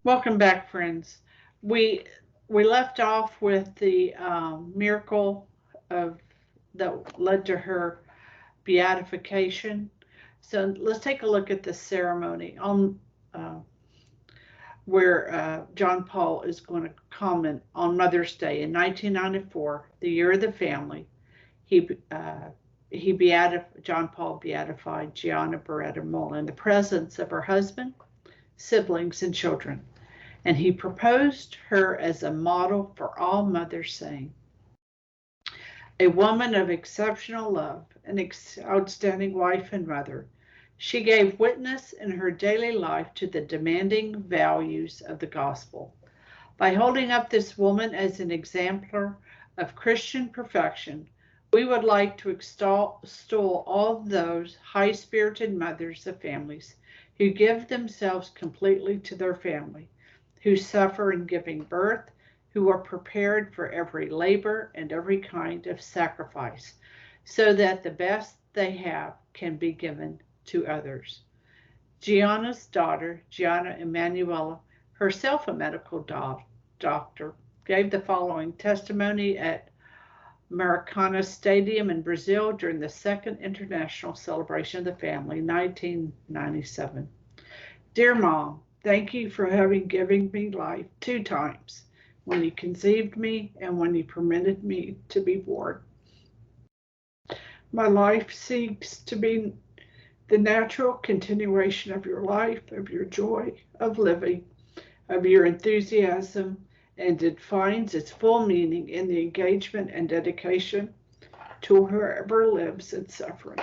Welcome back, friends. We left off with the miracle of that led to her beatification. So let's take a look at the ceremony on where John Paul is going to comment on Mother's Day in 1994, the year of the family. John Paul beatified Gianna Beretta Mola in the presence of her husband, siblings, and children. And he proposed her as a model for all mothers, saying, a woman of exceptional love, an outstanding wife and mother, she gave witness in her daily life to the demanding values of the gospel. By holding up this woman as an exemplar of Christian perfection, we would like to extol all those high-spirited mothers of families who give themselves completely to their family, who suffer in giving birth, who are prepared for every labor and every kind of sacrifice, so that the best they have can be given to others. Gianna's daughter, Gianna Emanuela, herself a medical doctor, gave the following testimony at Maracana Stadium in Brazil during the Second International Celebration of the Family, 1997. Dear Mom, thank you for having given me life 2 times, when you conceived me and when you permitted me to be born. My life seeks to be the natural continuation of your life, of your joy of living, of your enthusiasm, and it finds its full meaning in the engagement and dedication to whoever lives in suffering.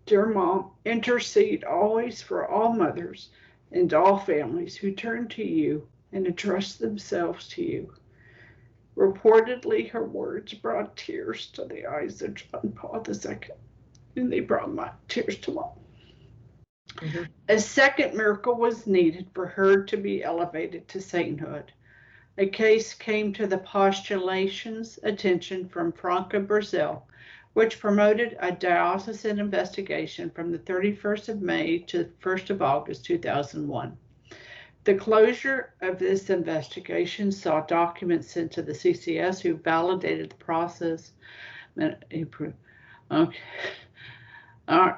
Dear Mom, intercede always for all mothers and all families who turn to you and entrust themselves to you. Reportedly, her words brought tears to the eyes of John Paul II, and they brought my tears to mine. Mm-hmm. A second miracle was needed for her to be elevated to sainthood. A case came to the postulation's attention from Franca, Brazil, which promoted a diocesan investigation from the 31st of May to the 1st of August 2001. The closure of this investigation saw documents sent to the CCS who validated the process. Okay. All right.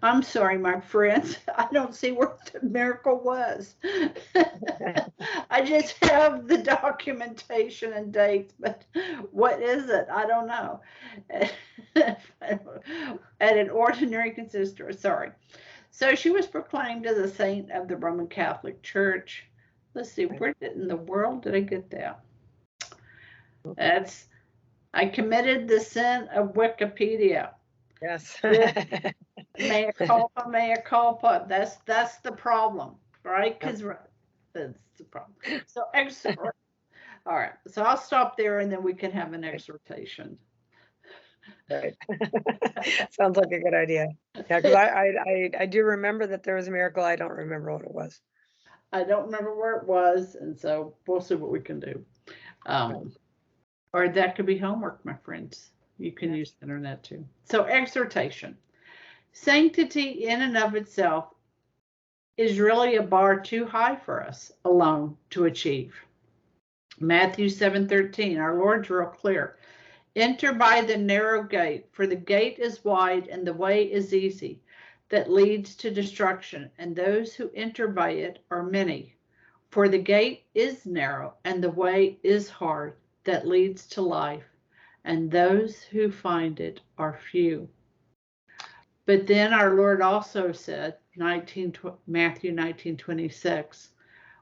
I'm sorry, my friends. I don't see where the miracle was. I just have the documentation and dates, but what is it? I don't know. At an ordinary consistory, sorry. So she was proclaimed as a saint of the Roman Catholic Church. Let's see, where in the world did I get that? I committed the sin of Wikipedia. Yes. Mea culpa, mea culpa. That's the problem, right? Because that's the problem. So all right. So I'll stop there, and then we can have an exhortation. Right. Sounds like a good idea. Yeah, because I do remember that there was a miracle. I don't remember what it was. I don't remember where it was, and so we'll see what we can do. Or that could be homework, my friends. You can use the internet too. So exhortation. Sanctity in and of itself is really a bar too high for us alone to achieve. Matthew 7:13, our Lord's real clear. Enter by the narrow gate, for the gate is wide and the way is easy that leads to destruction, and those who enter by it are many. For the gate is narrow and the way is hard that leads to life, and those who find it are few. But then our Lord also said, Matthew 19:26,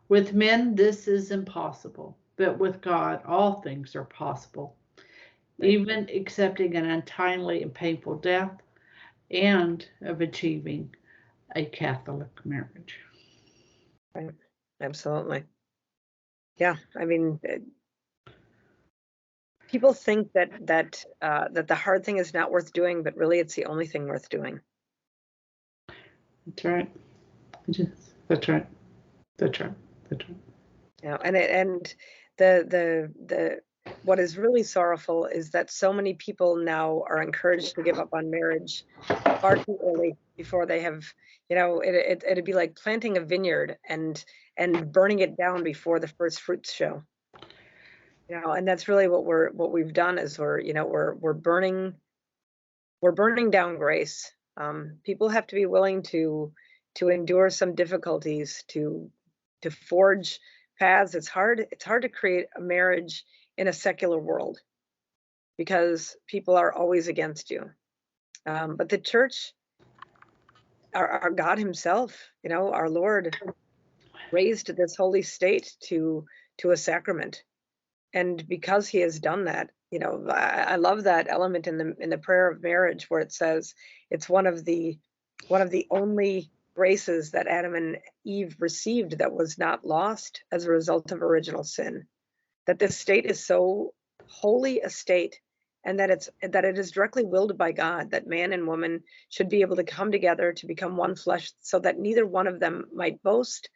with men this is impossible, but with God all things are possible, even accepting an untimely and painful death and of achieving a Catholic marriage. Right. Absolutely. Yeah, I mean, people think that the hard thing is not worth doing, but really it's the only thing worth doing. That's right. That's right. That's right. That's right. Yeah, and the what is really sorrowful is that so many people now are encouraged to give up on marriage far too early before they have, it'd be like planting a vineyard and burning it down before the first fruits show. And that's really what we've done is we're burning down grace. People have to be willing to endure some difficulties to forge paths. It's hard to create a marriage in a secular world because people are always against you. But the church, our God himself, our Lord raised this holy state to a sacrament. And because he has done that, I love that element in the prayer of marriage where it says it's one of the only graces that Adam and Eve received that was not lost as a result of original sin. That this state is so holy a state, and that it is directly willed by God that man and woman should be able to come together to become one flesh, so that neither one of them might boast,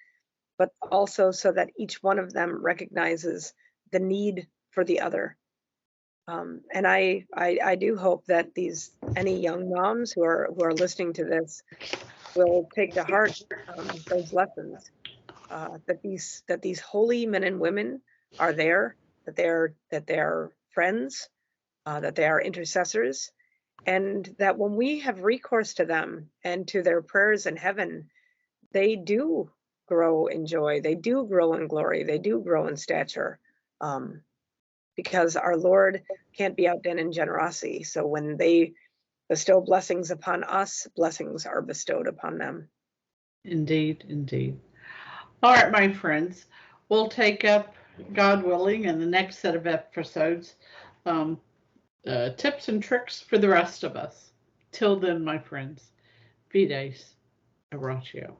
but also so that each one of them recognizes the need for the other. And I do hope that any young moms who are listening to this will take to heart those lessons, that these holy men and women are there, that they're friends, that they are intercessors, and that when we have recourse to them and to their prayers in heaven, they do grow in joy, they do grow in glory, they do grow in stature, because our Lord can't be outdone in generosity. So when they bestow blessings upon us, blessings are bestowed upon them. Indeed, indeed. All right, my friends, we'll take up, God willing, in the next set of episodes, tips and tricks for the rest of us. Till then, my friends, Fides Oratio.